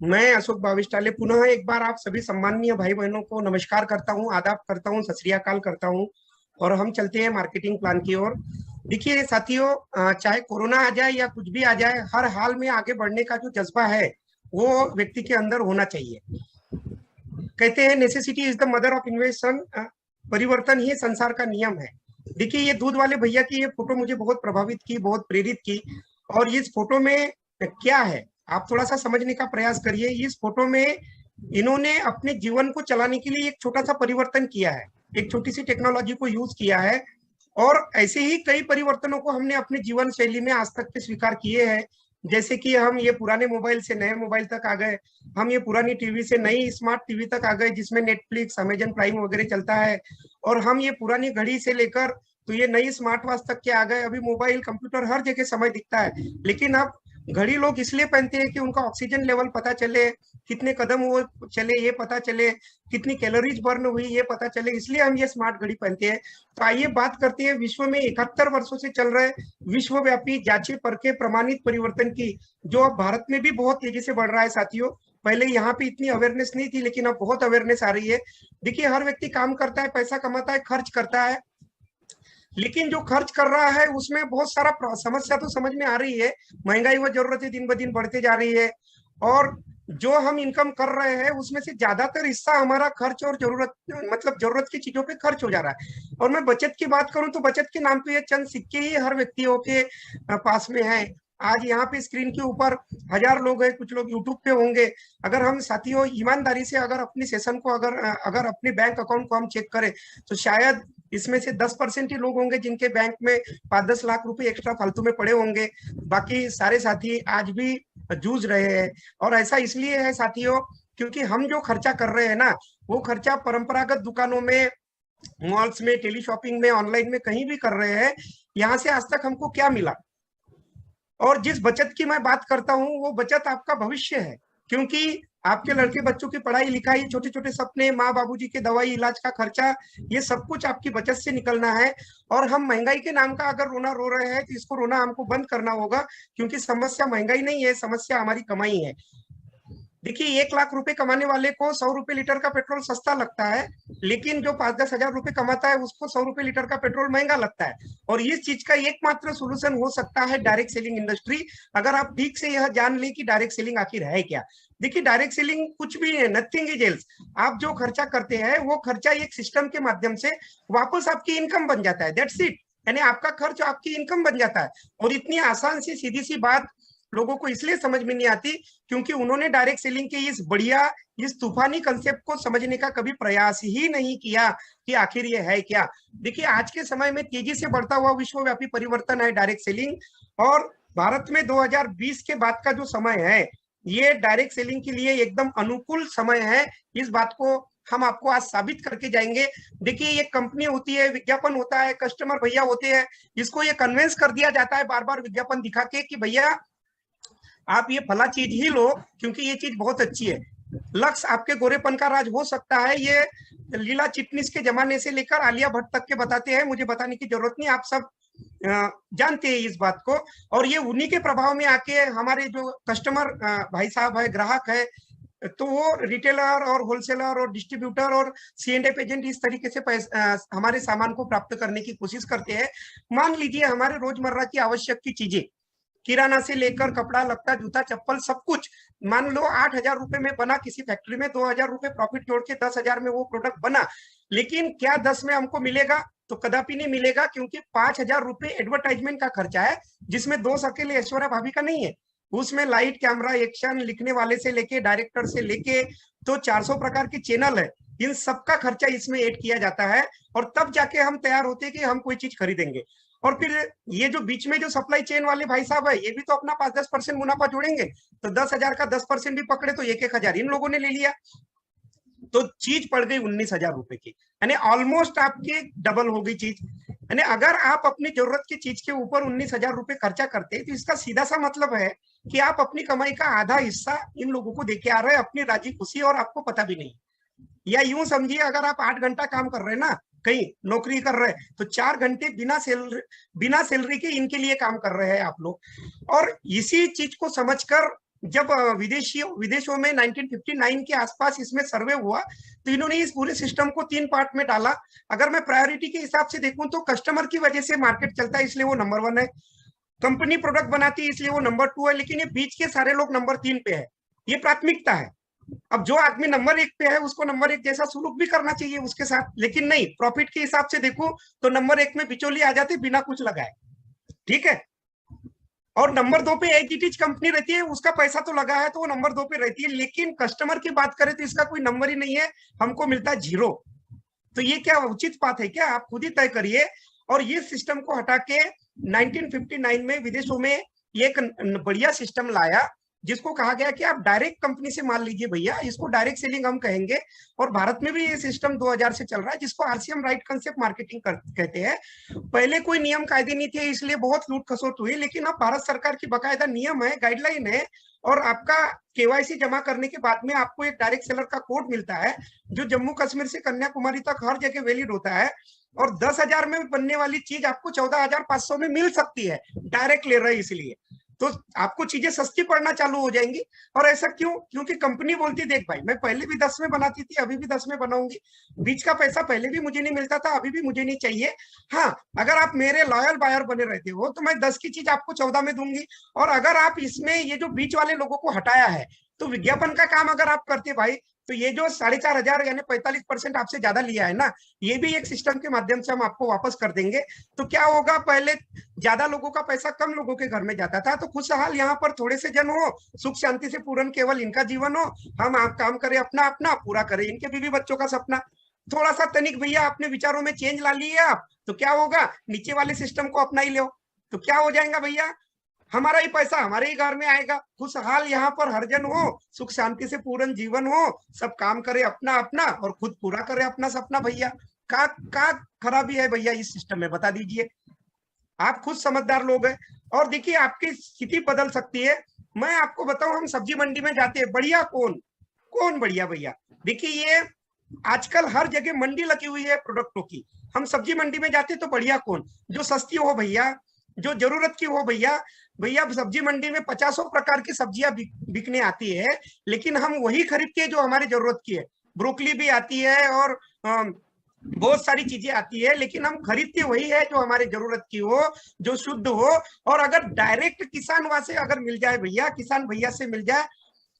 मैं अशोक भाविष्टाले पुनः एक बार आप सभी सम्माननीय भाई बहनों को नमस्कार करता हूं, आदाब करता हूं, सत श्री अकाल करता हूं। और हम चलते हैं मार्केटिंग प्लान की ओर। देखिए साथियों, चाहे कोरोना आ जाए या कुछ भी आ जाए, हर हाल में आगे बढ़ने का जो जज्बा है वो व्यक्ति के अंदर होना चाहिए। कहते हैं necessity is the mother of invention. परिवर्तन ही संसार का नियम है। देखिए ये दूध वाले भैया की ये फोटो मुझे बहुत प्रभावित की, बहुत प्रेरित की। और इस फोटो में क्या है, आप थोड़ा सा समझने का प्रयास करिए। इस फोटो में इन्होंने अपने जीवन को चलाने के लिए एक छोटा सा परिवर्तन किया है, एक छोटी सी टेक्नोलॉजी को यूज किया है। और ऐसे ही कई परिवर्तनों को हमने अपने जीवन शैली में आज तक के स्वीकार किए हैं। जैसे कि हम ये पुराने मोबाइल से नए मोबाइल तक आ गए, हम ये पुरानी टीवी से नई स्मार्ट टीवी तक आ गए जिसमें नेटफ्लिक्स, अमेजन प्राइम वगैरह चलता है। और हम ये पुरानी घड़ी से लेकर तो ये नई स्मार्ट वॉच तक के आ गए। अभी मोबाइल, कंप्यूटर हर जगह समय दिखता है। लेकिन अब घड़ी लोग इसलिए पहनते हैं कि उनका ऑक्सीजन लेवल पता चले, कितने कदम वो चले ये पता चले, कितनी कैलोरीज बर्न हुई ये पता चले, इसलिए हम ये स्मार्ट घड़ी पहनते हैं। तो आइए बात करते हैं विश्व में 71 वर्षों से चल रहे विश्वव्यापी जांचे परखे प्रमाणित परिवर्तन की, जो अब भारत में भी बहुत तेजी से बढ़ रहा है साथियों। पहले यहाँ पे इतनी अवेयरनेस नहीं थी, लेकिन अब बहुत अवेयरनेस आ रही है। देखिए हर व्यक्ति काम करता है, पैसा कमाता है, खर्च करता है। लेकिन जो खर्च कर रहा है उसमें बहुत सारा समस्या तो समझ में आ रही है। महंगाई व जरूरतें दिन ब दिन बढ़ते जा रही है। और जो हम इनकम कर रहे हैं उसमें से ज्यादातर हिस्सा हमारा खर्च और जरूरत, मतलब जरूरत की चीजों पे खर्च हो जा रहा है। और मैं बचत की बात करूं तो बचत के नाम पे ये चंद सिक्के ही हर व्यक्तियों के पास में है। आज यहाँ पे स्क्रीन के ऊपर 1000 लोग हैं, कुछ लोग यूट्यूब पे होंगे। अगर हम साथियों ईमानदारी से अगर अपनी सेशन को अगर अपने बैंक अकाउंट को हम चेक करें तो शायद इसमें से 10% ही लोग होंगे जिनके बैंक में 5-10 लाख रुपए एक्स्ट्रा फालतू में पड़े होंगे। बाकी सारे साथी आज भी जूझ रहे हैं। और ऐसा इसलिए है साथियों क्योंकि हम जो खर्चा कर रहे हैं ना, वो खर्चा परंपरागत दुकानों में, मॉल्स में, टेली शॉपिंग में, ऑनलाइन में कहीं भी कर रहे हैं। यहाँ से आज तक हमको क्या मिला? और जिस बचत की मैं बात करता हूँ वो बचत आपका भविष्य है। क्योंकि आपके लड़के बच्चों की पढ़ाई लिखाई, छोटे छोटे सपने, माँ बाबूजी के दवाई इलाज का खर्चा, ये सब कुछ आपकी बचत से निकलना है। और हम महंगाई के नाम का अगर रोना रो रहे हैं तो इसको रोना हमको बंद करना होगा। क्योंकि समस्या महंगाई नहीं है, समस्या हमारी कमाई है। देखिए 1 लाख रुपए कमाने वाले को 100 रुपए लीटर का पेट्रोल सस्ता लगता है, लेकिन जो 5-10 हजार रुपए कमाता है उसको 100 रुपए लीटर का पेट्रोल महंगा लगता है। और इस चीज का एकमात्र सोल्यूशन हो सकता है डायरेक्ट सेलिंग इंडस्ट्री, अगर आप ठीक से यह जान ले कि डायरेक्ट सेलिंग आखिर है क्या। देखिए डायरेक्ट सेलिंग कुछ भी है, नथिंग इज एल्स। आप जो खर्चा करते हैं वो खर्चा एक सिस्टम के माध्यम से वापस आपकी इनकम बन जाता है, दैट्स इट। यानी आपका खर्च आपकी इनकम बन जाता है। और इतनी आसान सी सीधी सी बात लोगों को इसलिए समझ में नहीं आती क्योंकि उन्होंने डायरेक्ट सेलिंग के इस बढ़िया, इस तूफानी कंसेप्ट को समझने का कभी प्रयास ही नहीं किया कि आखिर ये है क्या। देखिए आज के समय में तेजी से बढ़ता हुआ विश्वव्यापी परिवर्तन है डायरेक्ट सेलिंग। और भारत में 2020 के बाद का जो समय है ये डायरेक्ट सेलिंग के लिए एकदम अनुकूल समय है। इस बात को हम आपको आज साबित करके जाएंगे। देखिए ये कंपनी होती है, विज्ञापन होता है, कस्टमर भैया होते हैं, इसको ये कन्विंस कर दिया जाता है बार बार विज्ञापन दिखा के कि भैया आप ये फला चीज ही लो क्योंकि ये चीज बहुत अच्छी है। लक्ष्य आपके गोरेपन का राज हो सकता है, ये लीला चिटनिस के जमाने से लेकर आलिया भट्ट तक के बताते हैं, मुझे बताने की जरूरत नहीं, आप सब जानते हैं इस बात को। और ये उन्हीं के प्रभाव में आके हमारे जो कस्टमर भाई साहब है, ग्राहक है, तो वो रिटेलर और होलसेलर और डिस्ट्रीब्यूटर और C&F एजेंट इस तरीके से हमारे सामान को प्राप्त करने की कोशिश करते हैं। मान लीजिए हमारे रोजमर्रा की आवश्यक की चीजें, किराना से लेकर कपड़ा लत्ता जूता चप्पल सब कुछ, मान लो 8,000 रुपए में बना किसी फैक्ट्री में, 2,000 रुपए प्रॉफिट जोड़ के 10,000 में वो प्रोडक्ट बना। लेकिन क्या 10 में हमको मिलेगा? तो कदापि नहीं मिलेगा, क्योंकि 5,000 रुपए एडवर्टाइजमेंट का खर्चा है जिसमें दोस्त अकेले ऐश्वर्या भाभी का नहीं है। उसमें लाइट, कैमरा, एक्शन, लिखने वाले से लेके डायरेक्टर से लेके तो 400 प्रकार के चैनल है, इन सबका खर्चा इसमें ऐड किया जाता है। और तब जाके हम तैयार होते हैं कि हम कोई चीज खरीदेंगे। और फिर ये जो बीच में जो सप्लाई चेन वाले भाई साहब है, ये भी तो अपना 5-10% मुनाफा जोड़ेंगे। तो 10,000 का 10% भी पकड़े तो 1,000 इन लोगों ने ले लिया, तो चीज पड़ गई 19,000 रुपए की। यानी ऑलमोस्ट आपकी डबल हो गई चीज। यानी अगर आप अपनी जरूरत की चीज के ऊपर 19,000 रुपए खर्चा करते हैं तो इसका सीधा सा मतलब है कि आप अपनी कमाई का आधा हिस्सा इन लोगों को देके आ रहे हैं अपनी राजी खुशी, और आपको पता भी नहीं। या यूं समझिए अगर आप 8 घंटा काम कर रहे हैं ना, कहीं नौकरी कर रहे हैं, तो 4 घंटे बिना सैलरी के इनके लिए काम कर रहे हैं आप लोग। और इसी चीज को समझकर जब विदेशों में 1959 के आसपास इसमें सर्वे हुआ, तो इन्होंने इस पूरे सिस्टम को 3 पार्ट में डाला। अगर मैं प्रायोरिटी के हिसाब से देखूं तो कस्टमर की वजह से मार्केट चलता है, इसलिए वो नंबर 1 है। कंपनी प्रोडक्ट बनाती है, इसलिए वो नंबर 2 है। लेकिन ये बीच के सारे लोग नंबर 3 पे है, ये प्राथमिकता है। अब जो आदमी नंबर 1 पे है उसको नंबर 1 जैसा सुलूक भी करना चाहिए उसके साथ, लेकिन नहीं, प्रॉफिट के हिसाब से देखो तो नंबर 1 में बिचौली आ जाते बिना कुछ लगाए, ठीक है। और नंबर 2 पे एच कंपनी रहती है, उसका पैसा तो लगा है तो वो नंबर 2 पे रहती है, लेकिन कस्टमर की बात करें तो इसका कोई नंबर ही नहीं है, हमको मिलता है 0। तो ये क्या उचित बात है क्या? आप खुद ही तय करिए। और ये सिस्टम को हटा के 1959 में विदेशों में एक बढ़िया सिस्टम लाया, जिसको कहा गया कि आप डायरेक्ट कंपनी से माल लीजिए भैया, इसको डायरेक्ट सेलिंग हम कहेंगे। और भारत में भी ये सिस्टम 2000 से चल रहा है, जिसको आरसीएम, राइट कंसेप्ट मार्केटिंग कहते हैं। पहले कोई नियम कायदे नहीं थे, इसलिए बहुत लूट खसोट हुई, लेकिन अब भारत सरकार की बकायदा नियम है, गाइडलाइन है। और आपका केवाईसी जमा करने के बाद में आपको एक डायरेक्ट सेलर का कोड मिलता है, जो जम्मू कश्मीर से कन्याकुमारी तक हर जगह वैलिड होता है। और 10,000 में बनने वाली चीज आपको 14,500 में मिल सकती है, डायरेक्ट ले रहे हैं इसलिए। तो आपको चीजें सस्ती पड़ना चालू हो जाएंगी। और ऐसा क्यों? क्योंकि कंपनी बोलती देख भाई, मैं पहले भी 10 में बनाती थी, अभी भी 10 में बनाऊंगी, बीच का पैसा पहले भी मुझे नहीं मिलता था, अभी भी मुझे नहीं चाहिए। हाँ, अगर आप मेरे लॉयल बायर बने रहते हो तो मैं 10 की चीज आपको 14 में दूंगी। और अगर आप इसमें ये जो बीच वाले लोगों को हटाया है, तो विज्ञापन का काम अगर आप करते भाई, तो ये जो 4,500 यानी 45% आपसे ज्यादा लिया है ना, ये भी एक सिस्टम के माध्यम से हम आपको वापस कर देंगे। तो क्या होगा, पहले ज्यादा लोगों का पैसा कम लोगों के घर में जाता था, तो खुशहाल यहाँ पर थोड़े से जन हो, सुख शांति से पूर्ण केवल इनका जीवन हो, हम आप काम करें अपना अपना, पूरा करें इनके बीवी बच्चों का सपना। थोड़ा सा तनिक भैया अपने विचारों में चेंज ला लिए आप, तो क्या होगा, नीचे वाले सिस्टम को अपना ही लो, तो क्या हो जाएगा भैया, हमारा ही पैसा हमारे ही घर में आएगा, खुशहाल यहाँ पर हर जन हो, सुख शांति से पूर्ण जीवन हो, सब काम करे अपना अपना और खुद पूरा करे अपना सपना। भैया का खराबी है भैया इस सिस्टम में, बता दीजिए। आप खुद समझदार लोग हैं, और देखिए आपकी स्थिति बदल सकती है। मैं आपको बताऊं, हम सब्जी मंडी में जाते हैं, बढ़िया कौन बढ़िया भैया? देखिए ये आजकल हर जगह मंडी लगी हुई है प्रोडक्टों की, हम सब्जी मंडी में जाते तो बढ़िया कौन? जो सस्ती हो भैया, जो जरूरत की हो भैया। भैया सब्जी मंडी में 50 प्रकार की सब्जियां बिकने आती है, लेकिन हम वही खरीदते हैं जो हमारी जरूरत की है। ब्रोकली भी आती है और बहुत सारी चीजें आती है, लेकिन हम खरीदते वही है जो हमारे जरूरत की हो, जो शुद्ध हो। और अगर डायरेक्ट किसान वहां से अगर मिल जाए भैया, किसान भैया से मिल जाए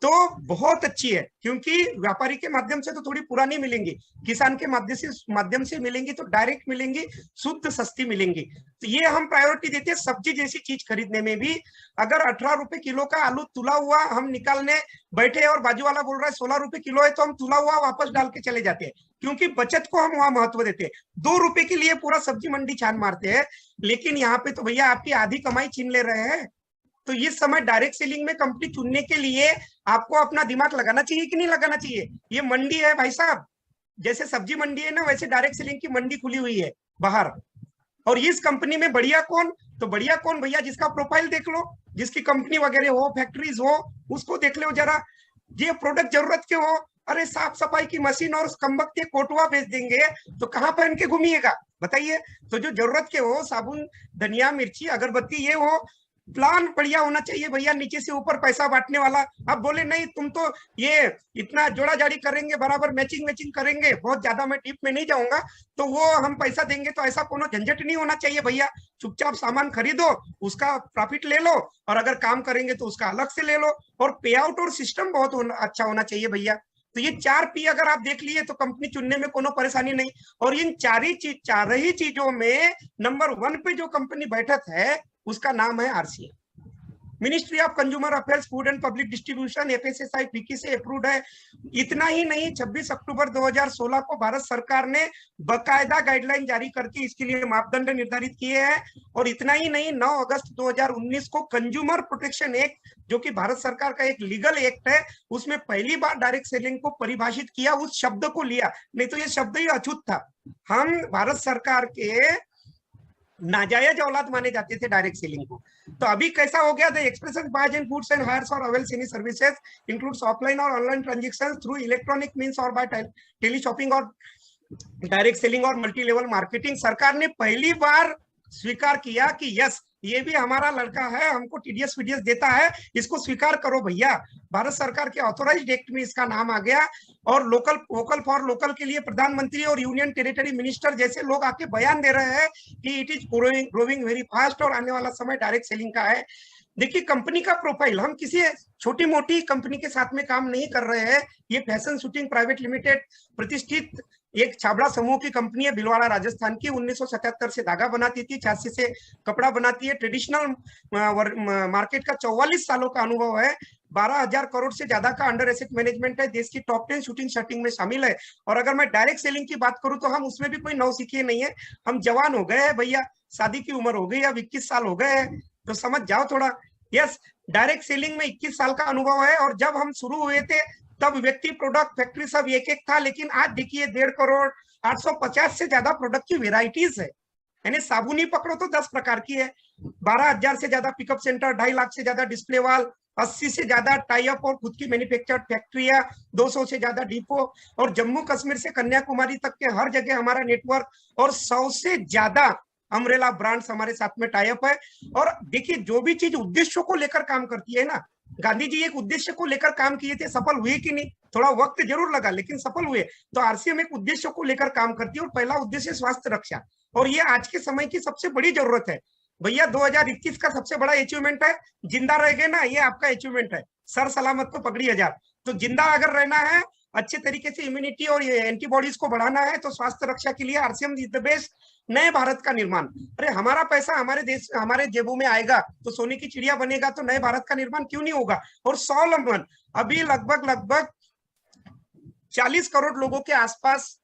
तो बहुत अच्छी है, क्योंकि व्यापारी के माध्यम से तो थोड़ी पुरानी मिलेंगी, किसान के माध्यम से मिलेंगी तो डायरेक्ट मिलेंगी, शुद्ध सस्ती मिलेंगी। तो ये हम प्रायोरिटी देते हैं सब्जी जैसी चीज खरीदने में भी। अगर 18 रुपए किलो का आलू तुला हुआ हम निकालने बैठे और बाजू वाला बोल रहा है 16 रुपए किलो है, तो हम तुला हुआ वापस डाल के चले जाते हैं, क्योंकि बचत को हम वहां महत्व देते हैं। 2 रुपए के लिए पूरा सब्जी मंडी छान मारते हैं, लेकिन यहाँ पे तो भैया आपकी आधी कमाई छीन ले रहे हैं। तो इस समय डायरेक्ट सेलिंग में कंपनी चुनने के लिए आपको अपना दिमाग लगाना चाहिए कि नहीं लगाना चाहिए? ये मंडी है भाई साहब, जैसे सब्जी मंडी है ना, वैसे डायरेक्ट सेलिंग की मंडी खुली हुई है बाहर। और इस कंपनी में बढ़िया कौन? तो बढ़िया कौन भैया, जिसका प्रोफाइल देख लो, जिसकी कंपनी वगैरह हो, फैक्ट्रीज हो, उसको देख लो जरा। ये प्रोडक्ट जरूरत के हो, अरे साफ सफाई की मशीन और कमबख्ते कोटवा बेच देंगे तो कहाँ पहन के घूमिएगा बताइए? तो जो जरूरत के हो, साबुन, धनिया, मिर्ची, अगरबत्ती, ये हो, प्लान बढ़िया होना चाहिए भैया, नीचे से ऊपर पैसा बांटने वाला। अब बोले नहीं तुम तो ये इतना जोड़ा जाड़ी करेंगे, बराबर मैचिंग करेंगे, बहुत ज्यादा मैं डीप में नहीं जाऊंगा, तो वो हम पैसा देंगे, तो ऐसा कोनो झंझट नहीं होना चाहिए भैया। चुपचाप सामान खरीदो, उसका प्रॉफिट ले लो, और अगर काम करेंगे तो उसका अलग से ले लो। और पे आउट और सिस्टम बहुत अच्छा होना चाहिए भैया। तो ये 4 P अगर आप देख लिए तो कंपनी चुनने में कोनो परेशानी नहीं। और इन चार ही चीजों में नंबर 1 पे जो कंपनी बैठक है उसका नाम है RCM, ministry of consumer affairs, food and public distribution, FSSI FICCI से अप्रूव्ड है। इतना ही नहीं, 26 अक्टूबर 2016 को भारत सरकार ने बकायदा गाइडलाइन जारी करके इसके लिए मापदंड निर्धारित किए हैं। और इतना ही नहीं, 9 अगस्त 2019 को कंज्यूमर प्रोटेक्शन एक्ट, जो कि भारत सरकार का एक लीगल एक्ट है, उसमें पहली बार डायरेक्ट सेलिंग को परिभाषित किया, उस शब्द को लिया, नहीं तो ये शब्द ही अछूत था। हम भारत सरकार के नाजायज औलाद माने जाते थे डायरेक्ट सेलिंग को। तो अभी कैसा हो गया, the expression buys in goods and hires or avails any services includes offline or online transactions through electronic means or by tele shopping or direct selling or multi level marketing. सरकार ने पहली बार स्वीकार किया कि यस, ये भी हमारा लड़का है, हमको टीडीएस वीडीएस देता है, इसको स्वीकार करो भैया। भारत सरकार के ऑथोराइज्ड एक्ट में इसका नाम आ गया। और लोकल वोकल फॉर लोकल के लिए प्रधानमंत्री और यूनियन टेरिटरी मिनिस्टर जैसे लोग आके बयान दे रहे हैं कि it is growing very fast और आने वाला समय डायरेक्ट सेलिंग का है। देखिए कंपनी का प्रोफाइल, हम किसी छोटी मोटी कंपनी के साथ में काम नहीं कर रहे हैं। ये फैशन शूटिंग प्राइवेट लिमिटेड प्रतिष्ठित एक छाबड़ा समूह की कंपनी है, भिलवाड़ा राजस्थान की। 1977 से धागा बनाती थी, 86 से कपड़ा बनाती है। ट्रेडिशनल मार्केट का 44 सालों का अनुभव है। 12,000 करोड़ से ज्यादा का अंडर एसेट मैनेजमेंट है, देश की टॉप 10 शूटिंग शर्टिंग में शामिल है। और अगर मैं डायरेक्ट सेलिंग की बात करूं तो हम उसमें भी कोई नौसिखिए नहीं है। हम जवान हो गए हैं भैया, शादी की उम्र हो गई, अब 21 साल हो गए हैं, तो समझ जाओ थोड़ा। यस, डायरेक्ट सेलिंग में 21 साल का अनुभव है। और जब हम शुरू हुए थे तब व्यक्ति प्रोडक्ट फैक्ट्री सब एक एक था, लेकिन आज देखिए 1.5 करोड़ 850 से ज्यादा प्रोडक्ट की वेराइटीज है। यानी साबुन ही पकड़ो तो 10 प्रकार की है। 12,000 से ज्यादा पिकअप सेंटर, 2.5 लाख से ज्यादा डिस्प्ले वाल, 80 से ज्यादा टाई अप और खुद की मैन्युफैक्चर्ड फैक्ट्रियां, 200 से ज्यादा डिपो, और जम्मू कश्मीर से कन्याकुमारी तक के हर जगह हमारा नेटवर्क, और 100 से ज्यादा अम्ब्रेला ब्रांड्स हमारे साथ में टाई अप है। और देखिए जो भी चीज उद्देश्यों को लेकर काम करती है ना, गांधी जी एक उद्देश्य को लेकर काम किए थे, सफल हुए कि नहीं? थोड़ा वक्त जरूर लगा लेकिन सफल हुए। तो आरसीएम एक उद्देश्य को लेकर काम करती है, और पहला उद्देश्य स्वास्थ्य रक्षा, और ये आज के समय की सबसे बड़ी जरूरत है भैया। 2021 का सबसे बड़ा अचीवमेंट है, जिंदा रह गए ना, ये आपका अचीवमेंट है। सर सलामत को पगड़ी 1000। तो जिंदा अगर रहना है, अच्छे तरीके से इम्यूनिटी और एंटीबॉडीज को बढ़ाना है, तो स्वास्थ्य रक्षा के लिए आरसीएम इज द बेस्ट। नए भारत का निर्माण, अरे हमारा पैसा हमारे देश हमारे जेबों में आएगा तो सोने की चिड़िया बनेगा, तो नए भारत का निर्माण क्यों नहीं होगा? और स्वावलंबन, अभी लगभग 40 करोड़ लोगों के आसपास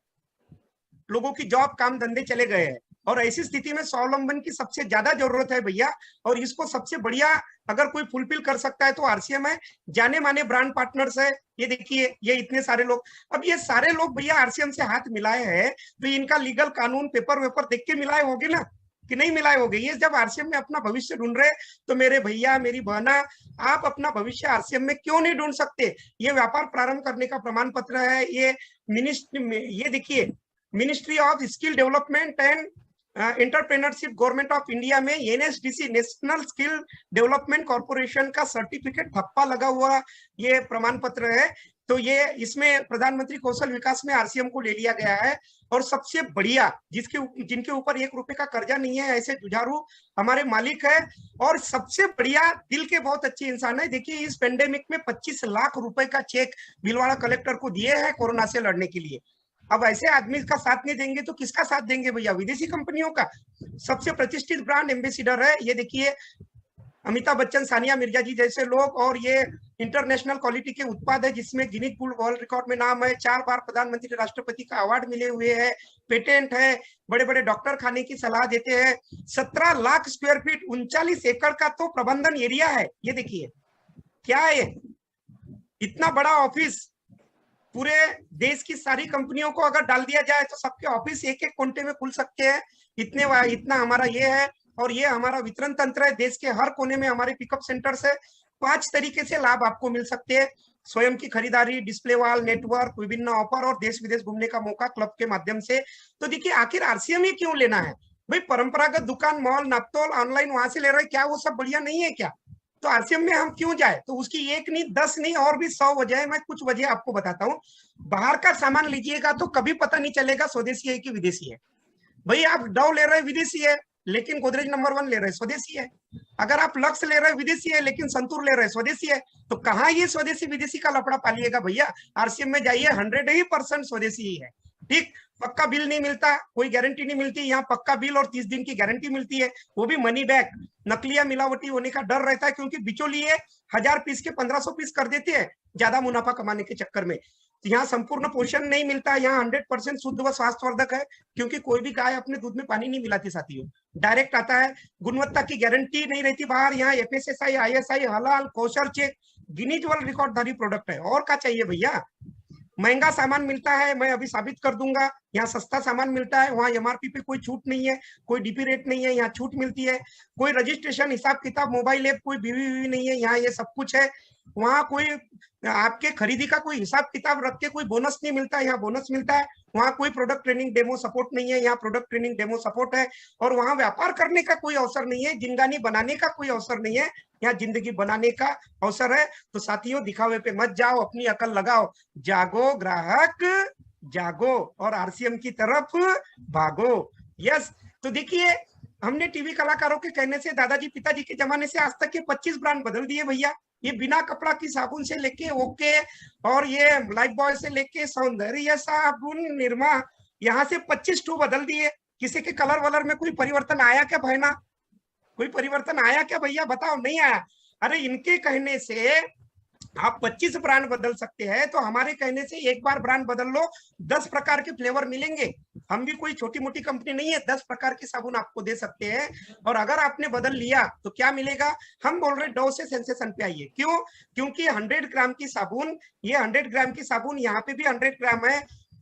लोगों की जॉब काम धंधे चले गए हैं। और ऐसी स्थिति में स्वावलंबन की सबसे ज्यादा जरूरत है भैया। और इसको सबसे बढ़िया अगर कोई फुलफिल कर सकता है तो आरसीएम है। जाने माने ब्रांड पार्टनर्स है, ये देखिए ये इतने सारे लोग। अब ये सारे लोग भैया आरसीएम से हाथ मिलाए हैं, तो इनका लीगल कानून पेपर वेपर देख के मिलाए होंगे ना, कि नहीं मिलाए होंगे? ये जब आरसीएम में अपना भविष्य ढूंढ रहे, तो मेरे भैया मेरी बहना, आप अपना भविष्य आरसीएम में क्यों नहीं ढूंढ सकते? ये व्यापार प्रारंभ करने का प्रमाण पत्र है। ये ये देखिए ministry of skill development and entrepreneurship government of India में NSDC national skill development corporation का सर्टिफिकेट ठप्पा लगा हुआ ये प्रमाण पत्र है। तो ये इसमें प्रधानमंत्री कौशल विकास में आरसीएम को ले लिया गया है। और सबसे बढ़िया जिनके ऊपर 1 रुपए का कर्जा नहीं है, ऐसे जुझारू हमारे मालिक है। और सबसे बढ़िया दिल के बहुत अच्छे इंसान है। देखिए इस पेंडेमिक में 25 लाख रुपए का चेक भीलवाड़ा कलेक्टर को दिए हैं कोरोना से लड़ने के लिए। अब ऐसे आदमी का साथ नहीं देंगे तो किसका साथ देंगे भैया? विदेशी कंपनियों का। सबसे प्रतिष्ठित ब्रांड एम्बेसिडर है, ये देखिए अमिताभ बच्चन, सानिया मिर्जा जी जैसे लोग। और ये इंटरनेशनल क्वालिटी के उत्पाद है, जिसमें गिनीज बुक वर्ल्ड रिकॉर्ड में नाम है, 4 बार प्रधानमंत्री राष्ट्रपति का अवार्ड मिले हुए हैं, पेटेंट है, बड़े बड़े डॉक्टर खाने की सलाह देते हैं। 17 लाख स्क्वायर फीट 39 एकड़ का तो प्रबंधन एरिया है। ये देखिए क्या है, इतना बड़ा ऑफिस। पूरे देश की सारी कंपनियों को अगर डाल दिया जाए तो सबके ऑफिस एक एक कोने में खुल सकते हैं। इतना हमारा ये है। और ये हमारा वितरण तंत्र है, देश के हर कोने में हमारे पिकअप सेंटर्स है। 5 तरीके से लाभ आपको मिल सकते हैं, स्वयं की खरीदारी, डिस्प्ले वाल, नेटवर्क, विभिन्न ऑफर और देश विदेश घूमने का मौका क्लब के माध्यम से। तो देखिए आखिर आरसीएम ही क्यों लेना है भाई? परंपरागत दुकान, मॉल, नापतोल, ऑनलाइन वहां से ले रहे हैं, क्या वो सब बढ़िया नहीं है क्या? तो आरसीएम में हम क्यों जाए? तो उसकी एक नहीं 10 नहीं और भी 100 वजह है। मैं कुछ वजह आपको बताता हूँ। बाहर का सामान लीजिएगा तो कभी पता नहीं चलेगा स्वदेशी है कि विदेशी है। भाई आप डव ले रहे विदेशी है, लेकिन गोदरेज नंबर 1 ले रहे स्वदेशी है। अगर आप लक्स ले रहे विदेशी है, लेकिन संतूर ले रहे स्वदेशी है। तो कहाँ ये स्वदेशी विदेशी का लफड़ा पालिएगा भैया? आरसीएम में जाइए, 100% स्वदेशी ही है। ठीक, पक्का बिल नहीं मिलता, कोई गारंटी नहीं मिलती। यहाँ पक्का बिल और 30 दिन की गारंटी मिलती है, वो भी मनी बैक। नकलिया मिलावटी होने का डर रहता है, क्योंकि बिचौलिए 1000 पीस के 1500 पीस कर देते हैं ज्यादा मुनाफा कमाने के चक्कर में। तो यहाँ संपूर्ण पोषण नहीं मिलता। यहाँ 100% शुद्ध व स्वास्थ्यवर्धक है, क्योंकि कोई भी गाय अपने दूध में पानी नहीं मिलाती साथियों, डायरेक्ट आता है। गुणवत्ता की गारंटी नहीं रहती बाहर। यहाँ एफएसएसआई, आईएसआई, हलाल, कोशर चेक, गिनीज वर्ल्ड रिकॉर्डधारी प्रोडक्ट है। और क्या चाहिए भैया? महंगा सामान मिलता है, मैं अभी साबित कर दूंगा। यहाँ सस्ता सामान मिलता है, वहाँ एमआरपी पे कोई छूट नहीं है, कोई डीपी रेट नहीं है, यहाँ छूट मिलती है। कोई रजिस्ट्रेशन, हिसाब किताब, मोबाइल ऐप, कोई बीवी नहीं है, यहाँ ये सब कुछ है। वहाँ कोई आपके खरीदी का कोई हिसाब किताब रख के कोई बोनस नहीं मिलता है, यहाँ बोनस मिलता है। वहाँ कोई प्रोडक्ट ट्रेनिंग डेमो सपोर्ट नहीं है, यहाँ प्रोडक्ट ट्रेनिंग डेमो सपोर्ट है। और वहाँ व्यापार करने का कोई अवसर नहीं है, जिंदगानी बनाने का कोई अवसर नहीं है, यहाँ जिंदगी बनाने का अवसर है। तो साथियों, दिखावे पे मत जाओ, अपनी अकल लगाओ, जागो ग्राहक जागो और आरसीएम की तरफ भागो। यस। तो देखिए, हमने टीवी कलाकारों के कहने से, दादाजी पिताजी के जमाने से आज तक के 25 ब्रांड बदल दिए भैया। ये बिना कपड़ा की साबुन से लेके ओके, और ये लाइफ बॉय से लेके सौंदर्य साबुन निरमा, यहाँ से 25 टू बदल दिए। किसी के कलर वलर में कोई परिवर्तन आया क्या भाईना? कोई परिवर्तन आया क्या भैया? बताओ, नहीं आया। अरे इनके कहने से आप 25 ब्रांड बदल सकते हैं, तो हमारे कहने से एक बार ब्रांड बदल लो, 10 प्रकार के फ्लेवर मिलेंगे। हम भी कोई छोटी मोटी कंपनी नहीं है, 10 प्रकार की साबुन आपको दे सकते हैं। और अगर आपने बदल लिया तो क्या मिलेगा? हम बोल रहे डव से सेंसेशन पे आइए। क्यों? क्योंकि 100 ग्राम की साबुन, ये 100 ग्राम की साबुन यहाँ पे भी 100 ग्राम है,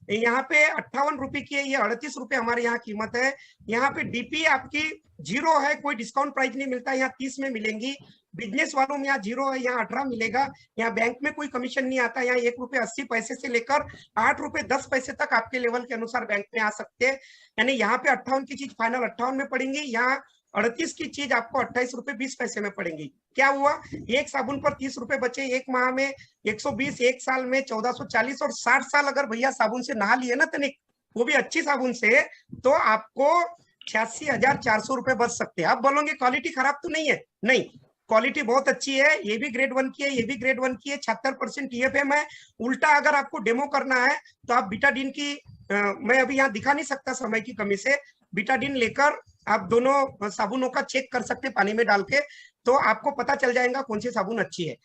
यहाँ पे 58 रुपए की है, ये 38 रुपए हमारे यहाँ कीमत है। यहाँ पे डीपी आपकी 0 है, कोई डिस्काउंट प्राइस नहीं मिलता, यहाँ 30 में मिलेंगी। बिजनेस वालों में यहाँ 0 है, यहाँ 18 मिलेगा। यहाँ बैंक में कोई कमीशन नहीं आता, यहाँ 1 रुपए 80 पैसे से लेकर 8 रुपए 10 पैसे तक आपके लेवल के अनुसार बैंक में आ सकते हैं। यानी यहाँ पे 58 की चीज फाइनल 58 में पड़ेंगी, यहाँ 38 की चीज आपको 28 रुपए 20 पैसे में पड़ेंगी। क्या हुआ? एक साबुन पर 30 रुपए बचे, एक माह में 120, एक साल में 1440, और 60 साल अगर भैया साबुन से नहा लिए ना तनिक, वो भी अच्छी साबुन से, तो आपको 86,400 रुपए बच सकते हैं। आप बोलोगे क्वालिटी खराब तो नहीं है? नहीं, क्वालिटी बहुत अच्छी है। ये भी ग्रेड 1 की है, ये भी ग्रेड 1 की है, 76% टीएफएम है। उल्टा अगर आपको डेमो करना है तो आप बीटाडीन की, मैं अभी यहाँ दिखा नहीं सकता समय की कमी से, बीटाडीन लेकर आप दोनों साबुनों का चेक कर सकते पानी में डाल के, तो आपको पता चल जाएगा कौन सी साबुन अच्छी है।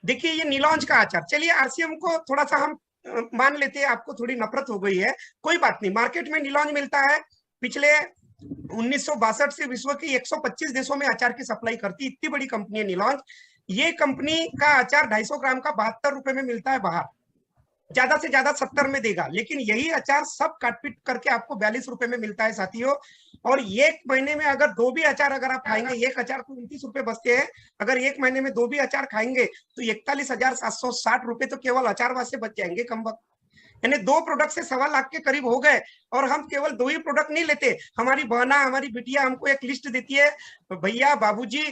देखिए, ये नीलॉन्ज का अचार, चलिए आरसीएम को थोड़ा सा हम मान लेते हैं, आपको थोड़ी नफरत हो गई है, कोई बात नहीं। मार्केट में नीलॉन्ज मिलता है, पिछले 1962 से विश्व के 125 देशों में अचार की सप्लाई करती, इतनी बड़ी कंपनी है नीलॉन्ज। ये कंपनी का अचार 250 ग्राम का 72 रुपए में मिलता है बाहर, ज्यादा से ज्यादा 70 में देगा, लेकिन यही अचार सब काटपीट करके आपको 42 रुपए में मिलता है साथियों। और एक महीने में अगर 2 भी अचार अगर आप खाएंगे, एक अचार को 29 रुपए बचते हैं, अगर एक महीने में 2 भी अचार खाएंगे तो 41,760 रुपए तो केवल अचार वास्ते बच जाएंगे कम वक्त। यानी 2 प्रोडक्ट से 1.25 लाख के करीब हो गए। और हम केवल 2 ही प्रोडक्ट नहीं लेते, हमारी बहना, हमारी बिटिया हमको एक लिस्ट देती है, भैया बाबूजी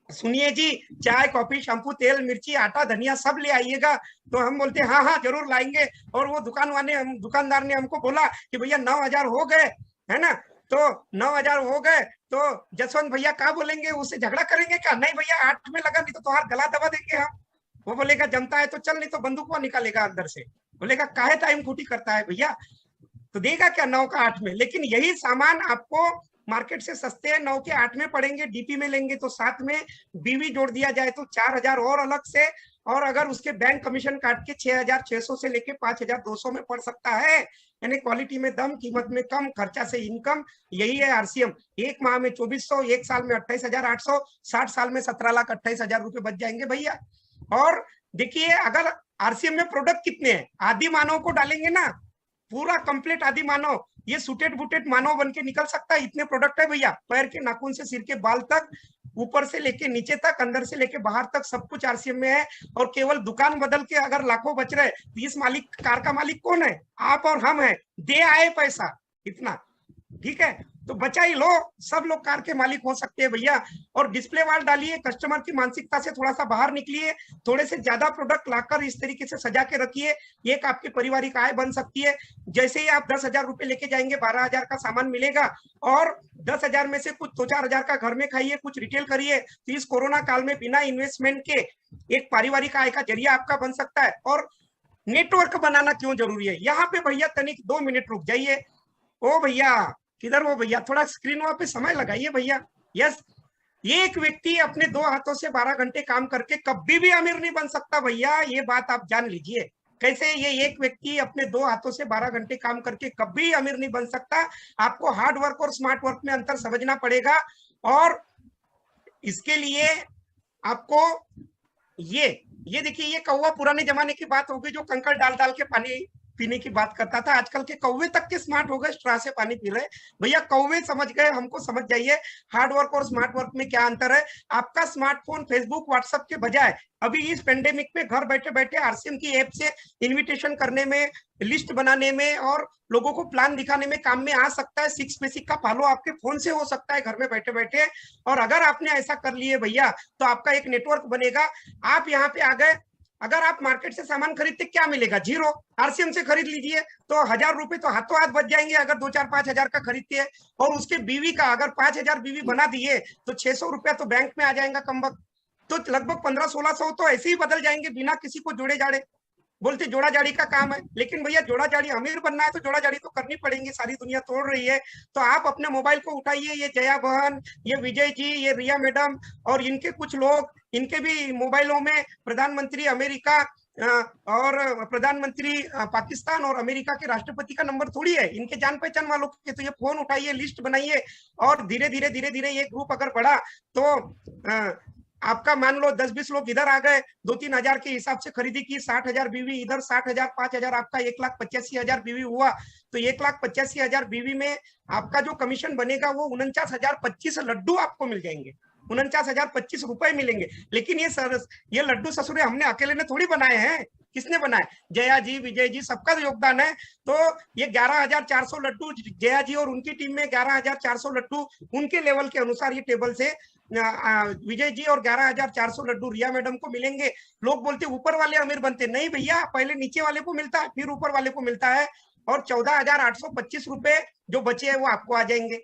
सुनिए जी, चाय कॉफी शैम्पू तेल मिर्ची आटा धनिया सब ले आइएगा। तो हम बोलते हैं हाँ हाँ जरूर लाएंगे। और वो दुकानदार ने हमको बोला कि भैया 9,000 हो गए, है ना, तो 9,000 हो गए, तो जसवंत भैया क्या बोलेंगे? उससे झगड़ा करेंगे क्या? नहीं भैया 8 में लगा, नहीं तो तुम्हारा गला दबा देंगे हम। वो बोलेगा जमता है तो चल, नहीं तो बंदूक को निकालेगा अंदर से, बोलेगा काहे टाइम खूटी करता है भैया, तो देगा क्या 9 का 8 में। लेकिन यही सामान आपको मार्केट से सस्ते हैं, 9 के 8 में पड़ेंगे, डीपी में लेंगे तो साथ में बीवी जोड़ दिया जाए तो 4,000 और अलग से, और अगर उसके बैंक कमीशन काट के 6,600 से लेके 5,200 में पड़ सकता है। यानी क्वालिटी में दम, कीमत में कम, खर्चा से इनकम, यही है आरसीएम। एक माह में 2,400, एक साल में 28,800, 60 साल में 17,28,000 रुपए बच जाएंगे भैया। और देखिए, अगर आरसीएम में प्रोडक्ट कितने हैं, आदि मानव को डालेंगे ना, पूरा कंप्लीट आदि मानव, ये सुटेड बुटेड मानव बन के निकल सकता है, इतने प्रोडक्ट है भैया। पैर के नाखून से सिर के बाल तक, ऊपर से लेके नीचे तक, अंदर से लेके बाहर तक, सब कुछ आरसीएम में है। और केवल दुकान बदल के अगर लाखों बच रहे, तो इस मालिक कार का मालिक कौन है? आप और हम है, दे आए पैसा इतना, ठीक है, तो बचा ही लो, सब लोग कार के मालिक हो सकते हैं भैया। और डिस्प्ले वाल डालिए, कस्टमर की मानसिकता से थोड़ा सा बाहर निकलिए, थोड़े से ज्यादा प्रोडक्ट लाकर इस तरीके से सजा के रखिए, एक आपकी पारिवारिक आय बन सकती है। जैसे ही आप 10,000 रुपए लेके जाएंगे, 12,000 का सामान मिलेगा, और 10,000 में से कुछ 2-4,000 का घर में खाइए, कुछ रिटेल करिए, तो इस कोरोना काल में बिना इन्वेस्टमेंट के एक पारिवारिक आय का जरिया आपका बन सकता है। और नेटवर्क बनाना क्यों जरूरी है, यहाँ पे भैया तनिक 2 मिनट रुक जाइए। ओ भैया, किधर वो भैया, थोड़ा स्क्रीन वहां पे समय लगाइए भैया। यस, एक व्यक्ति अपने 2 हाथों से 12 घंटे काम करके कभी भी अमीर नहीं बन सकता भैया, ये बात आप जान लीजिए। कैसे? ये एक व्यक्ति अपने 2 हाथों से 12 घंटे काम करके कभी अमीर नहीं बन सकता। आपको हार्ड वर्क और स्मार्ट वर्क में अंतर समझना पड़ेगा। और इसके लिए आपको ये देखिए, ये कौवा पुराने जमाने की बात होगी जो कंकड़ डाल डाल के पानी पीने की बात करता था, आजकल के कौवे तक के स्मार्ट हो गए, स्ट्रॉ से पानी पी रहे। भैया कौवे समझ गए, हमको समझ जाइए हार्ड वर्क और स्मार्ट वर्क में क्या अंतर है। आपका स्मार्टफोन फेसबुक व्हाट्सएप के बजाय अभी इस पेंडेमिक में घर बैठे बैठे आरसीएम की ऐप से इन्विटेशन करने में, लिस्ट बनाने में और लोगों को प्लान दिखाने में काम में आ सकता है। 6 बेसिक का फॉलो आपके फोन से हो सकता है घर में बैठे बैठे। और अगर आपने ऐसा कर लिए भैया तो आपका एक नेटवर्क बनेगा। आप यहाँ पे आ गए, अगर आप मार्केट से सामान खरीदते क्या मिलेगा? जीरो। आरसीएम से खरीद लीजिए तो 1000 रुपए तो हाथों हाथ बच जाएंगे अगर 2-4-5 हजार का खरीदते हैं। और उसके बीवी का अगर 5000 बीवी बना दिए तो 600 रुपया तो बैंक में आ जाएगा कम वक्त। तो लगभग 1500-1600 तो ऐसे ही बदल जाएंगे बिना किसी को जोड़े जाड़े। बोलते जोड़ा जाड़ी का काम है, लेकिन भैया जोड़ा जाड़ी अमीर बनना है तो जोड़ा जाड़ी तो करनी पड़ेगी, सारी दुनिया तोड़ रही है। तो आप अपने मोबाइल को उठाइए, ये जया बहन, ये विजय जी, ये रिया मैडम और इनके कुछ लोग, इनके भी मोबाइलों में प्रधानमंत्री अमेरिका और प्रधानमंत्री पाकिस्तान और अमेरिका के राष्ट्रपति का नंबर थोड़ी है, इनके जान पहचान वालों के। तो ये फोन उठाइए, लिस्ट बनाइए और धीरे धीरे ये ग्रुप अगर बढ़ा तो आपका मान लो 10-20 लोग इधर आ गए, 2-3 हजार के हिसाब से खरीदी की, 60,000 बीवी इधर, 60,000 5,000 आपका 1,85,000 बीवी हुआ। तो 1,85,000 बीवी में आपका जो कमीशन बनेगा वो 49,025 लड्डू आपको मिल जाएंगे, 49,025 रुपए मिलेंगे। लेकिन ये लड्डू ससुरे हमने अकेले ने थोड़ी बनाए हैं, किसने बनाए? जया जी, विजय जी, सबका योगदान है। तो ये 11,400 लड्डू जया जी और उनकी टीम में 11,400 लड्डू उनके लेवल के अनुसार ये टेबल से विजय जी और 11,400 लड्डू रिया मैडम को मिलेंगे। लोग बोलते ऊपर वाले अमीर बनते, नहीं भैया, पहले नीचे वाले को मिलता है फिर ऊपर वाले को मिलता है। और 14,825 रुपए जो बचे हैं वो आपको आ जाएंगे।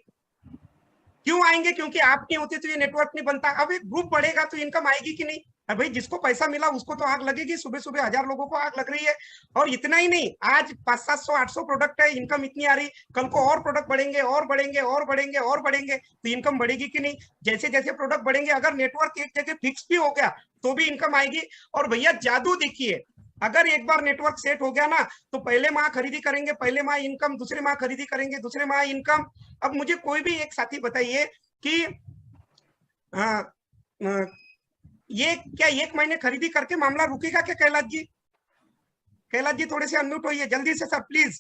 क्यों आएंगे? क्योंकि आप नहीं होते तो ये नेटवर्क नहीं बनता। अब एक ग्रुप बढ़ेगा तो इनकम आएगी कि नहीं? भाई जिसको पैसा मिला उसको तो आग लगेगी, सुबह सुबह 1000 लोगों को आग लग रही है। और इतना ही नहीं, आज 500-700-800 प्रोडक्ट है, इनकम इतनी आ रही, कल को और प्रोडक्ट बढ़ेंगे और बढ़ेंगे और बढ़ेंगे और बढ़ेंगे तो इनकम बढ़ेगी कि नहीं? जैसे जैसे प्रोडक्ट बढ़ेंगे, अगर नेटवर्क एक जगह फिक्स भी हो गया तो भी इनकम आएगी। और भैया जादू देखिए, अगर एक बार नेटवर्क सेट हो गया ना तो पहले माह खरीदी करेंगे, पहले माह इनकम, दूसरे माह खरीदी करेंगे, दूसरे माह इनकम। अब मुझे कोई भी एक साथी बताइए कि ये क्या 1 महीने खरीदी करके मामला रुकेगा क्या? कैलाश जी, कैलाश जी थोड़े से अनम्यूट होइए जल्दी से सर प्लीज।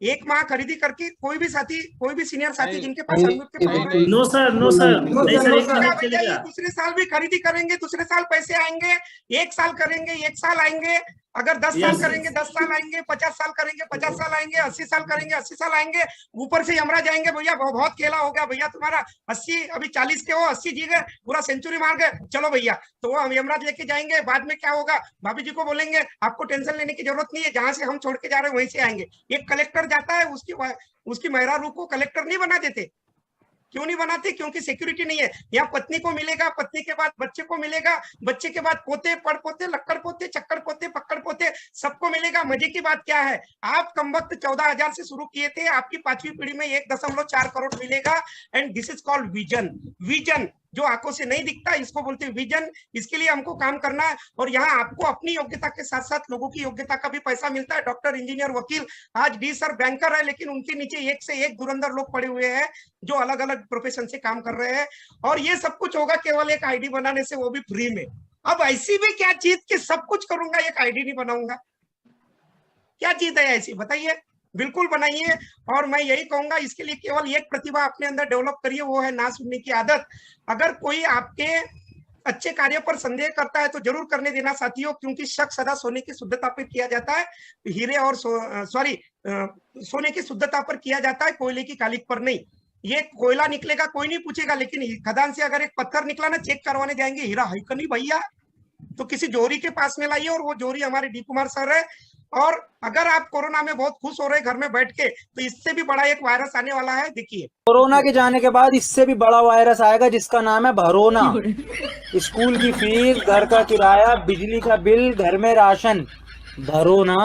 1 माह खरीदी करके कोई भी साथी, कोई भी सीनियर साथी जिनके पास अनम्यूट के पावर है, नो सर, नो सर, नहीं सर, एक मिनट चलेगा। दूसरे साल भी खरीदी करेंगे, दूसरे साल पैसे आएंगे, 1 साल करेंगे 1 साल आएंगे, अगर 10 साल करेंगे 10 साल आएंगे, 50 साल करेंगे 50 साल आएंगे, 80 साल करेंगे 80 साल आएंगे। ऊपर से यमराज जाएंगे, भैया बहुत खेला हो गया भैया तुम्हारा, 80 अभी 40 के हो, 80 जी गए, पूरा सेंचुरी मार गए, चलो भैया। तो वो हम यमराज लेके जाएंगे। बाद में क्या होगा? भाभी जी को बोलेंगे आपको टेंशन लेने की जरूरत नहीं है, जहां से हम छोड़ के जा रहे हैं वहीं से आएंगे। एक कलेक्टर जाता है, उसकी मेहरारू को कलेक्टर नहीं बना देते। क्यों नहीं बनाते? क्योंकि सिक्योरिटी नहीं है। यहाँ पत्नी को मिलेगा, पत्नी के बाद बच्चे को मिलेगा, बच्चे के बाद पोते, पड़ पोते, लक्कड़ पोते, चक्कर पोते, पक्कड़ पोते, सबको मिलेगा। मजे की बात क्या है, आप कम वक्त 14,000 से शुरू किए थे, आपकी 5वीं पीढ़ी में 1.4 करोड़ मिलेगा। And this is called vision. Vision जो आंखों से नहीं दिखता, इसको बोलते हैं विजन। इसके लिए हमको काम करना है। और यहाँ आपको अपनी योग्यता के साथ साथ लोगों की योग्यता का भी पैसा मिलता है। डॉक्टर, इंजीनियर, वकील, आज डी सर बैंकर है, लेकिन उनके नीचे एक से एक धुरंधर लोग पड़े हुए हैं जो अलग अलग प्रोफेशन से काम कर रहे हैं। और ये सब कुछ होगा केवल एक आईडी बनाने से, वो भी फ्री में। अब ऐसी भी क्या चीज कि सब कुछ करूंगा एक आईडी नहीं बनाऊंगा? क्या चीज है ऐसी बताइए? बिल्कुल बनाइए। और मैं यही कहूंगा, इसके लिए केवल एक प्रतिभा अपने अंदर डेवलप करिए, वो है ना सुनने की आदत। अगर कोई आपके अच्छे कार्य पर संदेह करता है तो जरूर करने देना साथियों, क्योंकि शक सदा सोने की शुद्धता पर किया जाता है, हीरे और सोने की शुद्धता पर किया जाता है, कोयले की कालिक पर नहीं। ये कोयला निकलेगा कोई नहीं पूछेगा, लेकिन खदान से अगर एक पत्थर निकला ना, चेक करवाने जाएंगे हीरा है कि नहीं भैया, तो किसी जोरी के पास में लाइए। और वो जोरी हमारे डी कुमार सर है। और अगर आप कोरोना में बहुत खुश हो रहे घर में बैठ के, तो इससे भी बड़ा एक वायरस आने वाला है। देखिए, कोरोना के जाने के बाद इससे भी बड़ा वायरस आएगा जिसका नाम है भरोना। स्कूल की फीस, घर का किराया, बिजली का बिल, घर में राशन, भरोना।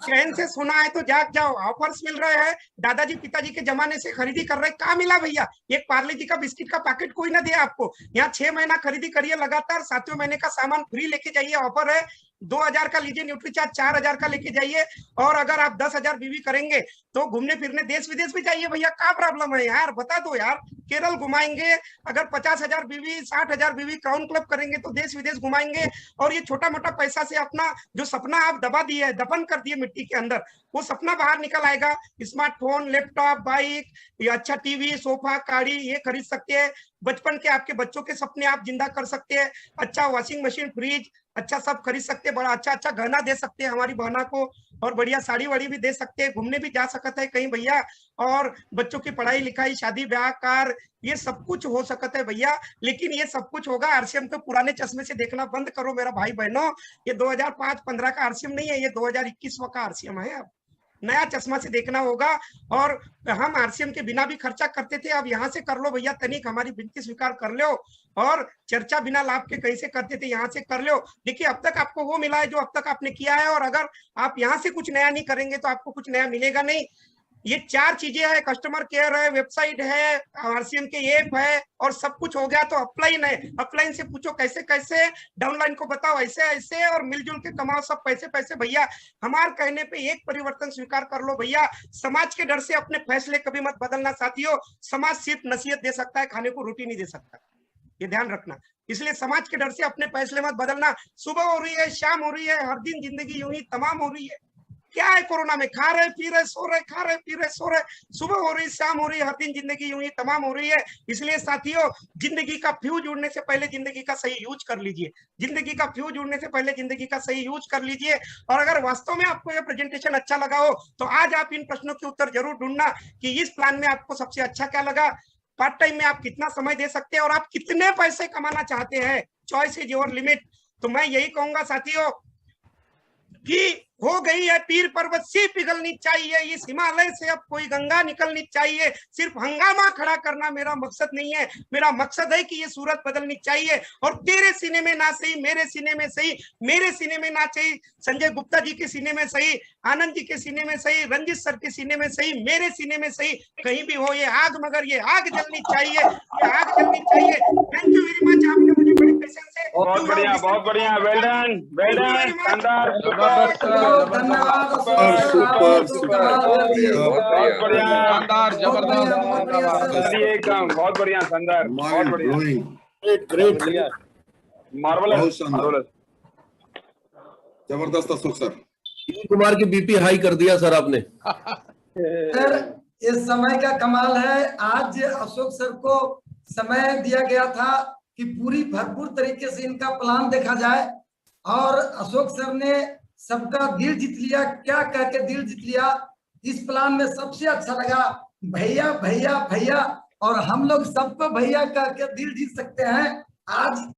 चैन से सुना है तो जाग जाओ, ऑफर्स मिल रहे हैं। दादाजी पिताजी के जमाने से खरीदी कर रहे, कहाँ मिला भैया? एक पार्ले जी का बिस्किट का पैकेट कोई ना दे आपको। यहाँ 6 महीना खरीदी करिए लगातार, 7वें महीने का सामान फ्री लेके जाइए, ऑफर है। 2000 का लीजिए न्यूट्रीचार्ज, 4000 का लेके जाइए। और अगर आप 10,000 बीवी करेंगे तो घूमने फिरने देश विदेश भी जाइए भैया, क्या प्रॉब्लम है यार? बता दो यार, केरल घुमाएंगे। अगर 50,000 बीवी, 60,000 बीवी क्राउन क्लब करेंगे तो देश विदेश घुमाएंगे। और ये छोटा मोटा पैसा से अपना जो सपना आप दबा दिए, दफन कर दिए मिट्टी के अंदर, वो सपना बाहर निकल आएगा। स्मार्टफोन, लैपटॉप, बाइक, ये अच्छा टीवी, सोफा, गाड़ी ये खरीद सकते हैं। बचपन के आपके बच्चों के सपने आप जिंदा कर सकते हैं। अच्छा वॉशिंग मशीन, फ्रिज, अच्छा सब खरीद सकते हैं। बड़ा अच्छा अच्छा गहना दे सकते हैं हमारी बहना को, और बढ़िया साड़ी वाड़ी भी दे सकते हैं। घूमने भी जा सकता है कहीं भैया, और बच्चों की पढ़ाई लिखाई, शादी ब्याह, कार, ये सब कुछ हो सकता है भैया। लेकिन ये सब कुछ होगा, आरसीएम को पुराने चश्मे से देखना बंद करो मेरा भाई बहनों। ये 2005-15 का आरसीएम नहीं है, ये 2021 का आरसीएम है। अब नया चश्मा से देखना होगा। और हम आरसीएम के बिना भी खर्चा करते थे, अब यहाँ से कर लो भैया, तनिक हमारी विनती स्वीकार कर लो। और चर्चा बिना लाभ के कहीं से करते थे, यहाँ से कर लो। देखिए अब तक आपको वो मिला है जो अब तक आपने किया है, और अगर आप यहाँ से कुछ नया नहीं करेंगे तो आपको कुछ नया मिलेगा नहीं। ये 4 चीजें है, कस्टमर केयर है, वेबसाइट है, आरसीएम के ऐप है, और सब कुछ हो गया तो अपलाइन है। अपलाइन से पूछो कैसे कैसे, डाउनलाइन को बताओ ऐसे ऐसे, और मिलजुल के कमाओ सब पैसे पैसे भैया। हमारे कहने पे एक परिवर्तन स्वीकार कर लो भैया। समाज के डर से अपने फैसले कभी मत बदलना साथियों। समाज सिर्फ नसीहत दे सकता है, खाने को रोटी नहीं दे सकता, ये ध्यान रखना। इसलिए समाज के डर से अपने फैसले मत बदलना। सुबह हो रही है, शाम हो रही है, हर दिन जिंदगी यूं ही तमाम हो रही है। क्या है कोरोना में? खा रहे पी रहे सो रहे, खा रहे पी रहे सो रहे, सुबह हो रही शाम हो रही है, हर दिन जिंदगी यूं ही तमाम हो रही है। इसलिए साथियों, जिंदगी का फ्यूज उड़ने से पहले जिंदगी का सही यूज कर लीजिए। जिंदगी का फ्यूज उड़ने से पहले जिंदगी का सही यूज कर लीजिए। और अगर वास्तव में आपको यह प्रेजेंटेशन अच्छा लगा हो तो आज आप इन प्रश्नों के उत्तर जरूर ढूंढना कि इस प्लान में आपको सबसे अच्छा क्या लगा, पार्ट टाइम में आप कितना समय दे सकते हैं, और आप कितने पैसे कमाना चाहते हैं। Choice is your limit. तो मैं यही कहूंगा साथियों कि हो गई है पीर पर्वत सी पिघलनी चाहिए, इस हिमालय से अब कोई गंगा निकलनी चाहिए। सिर्फ हंगामा खड़ा करना मेरा मकसद नहीं है, मेरा मकसद है कि ये सूरत बदलनी चाहिए। और तेरे सीने में ना सही, मेरे सीने में सही, मेरे सीने में ना सही, संजय गुप्ता जी के सीने में सही, आनंद जी के सीने में सही, रंजित सर के सीने में सही, मेरे सीने में सही, कहीं भी हो ये आग, मगर ये आग जलनी चाहिए, ये आग जलनी चाहिए। थैंक यू वेरी मच, आपने मुझे बड़ी पेशेंस से, बहुत बढ़िया, बहुत बढ़िया, वेल डन, वेल डन, शानदार, सुपर, धन्यवाद। बहुत बढ़िया, शानदार, जबरदस्त, एकदम बहुत बढ़िया, शानदार, बहुत बढ़िया, ग्रेट, मार्वलस, मार्वलस, जबरदस्त अशोक सर। कुमार की बीपी हाई कर दिया सर आपने। सर इस समय का कमाल है, आज अशोक सर को समय दिया गया था कि पूरी भरपूर तरीके से इनका प्लान देखा जाए, और अशोक सर ने सबका दिल जीत लिया। क्या कह के दिल जीत लिया? इस प्लान में सबसे अच्छा लगा भैया भैया भैया, और हम लोग सबको भैया कह के दिल जीत सकते हैं। आज